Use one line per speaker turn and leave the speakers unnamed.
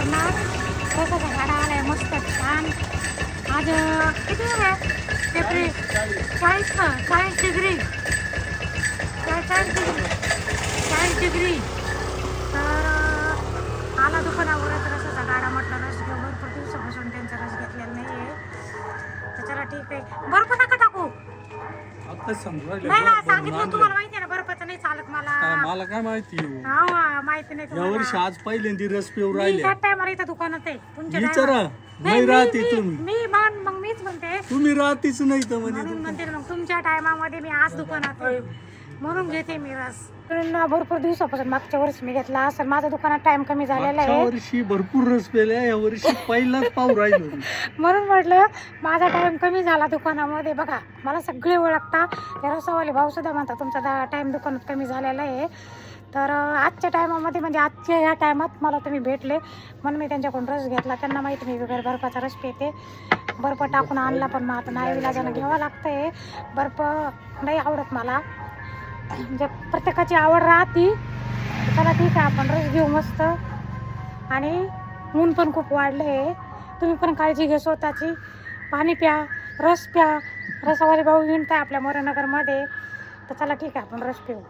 खतरनाक रसाचा गाडा आलाय मस्त छान. आज किती आहे फेब्रुवारी 40 डिग्री 40 डिग्री. तर आला दुकानावरच रसाचा गाडा. म्हटलं रस घेऊ, भरपूर दिवसापासून त्यांचा रस घेतलेला नाही आहे. तर चला ठीक आहे. बर्फ नका टाकू. नाही ना, सांगितलं तुम्हाला माहिती आहे ना, बर्फाचं नाही चालत
मला काय माहिती
माहिती नाही
या वर्षी
तुम्हाला.
आज पहिल्यांदा रस पिऊ
मी
राहिले.
ह्या टायमाला इथं दुकानात आहे तुमच्या
विचारा
टायमाला.
नाही राहते तुम्ही.
मग मीच म्हणते
तुम्ही राहतीच नाही तर
म्हणून
म्हणजे
म्हणते ना, मग तुमच्या टायमामध्ये मी आज दुकानात आहे म्हणून घेते मी रस. कारण भरपूर दिवसापासून मागच्या वर्षी मी घेतला असेल. माझ्या दुकानात टाइम कमी झालेला
मागच्या
आहे
वर्षी भरपूर रस पेल्या, या वर्षी पहिलाच पाऊ राहिलो.
म्हणून म्हटलं माझा टाइम कमी झाला दुकानामध्ये. बघा मला सगळे ओळखता, ते रसावाले भाऊ सुद्धा म्हणतात तुमचा टाइम दुकानात कमी झालेला आहे. तर आजच्या टायमामध्ये म्हणजे आजच्या ह्या टायमात मला तुम्ही भेटले म्हणून मी त्यांच्याकडून रस घेतला. त्यांना माहिती मी वगैरे बर्फाचा रस पिते. बर्फ टाकून आणला पण मग आता नाही विलाजानं घ्यावं लागतंय. बर्फ नाही आवडत मला, म्हणजे प्रत्येकाची आवड राहती. चला ठीक आहे, आपण रस घेऊ मस्त. आणि ऊन पण खूप वाढलं आहे. तुम्ही पण काळजी घ्या स्वतःची. पाणी प्या, रस प्या. रसावाले भाऊ हिंडताय आपल्या मोरेनगरमध्ये. तर चला ठीक आहे, आपण रस पिऊ.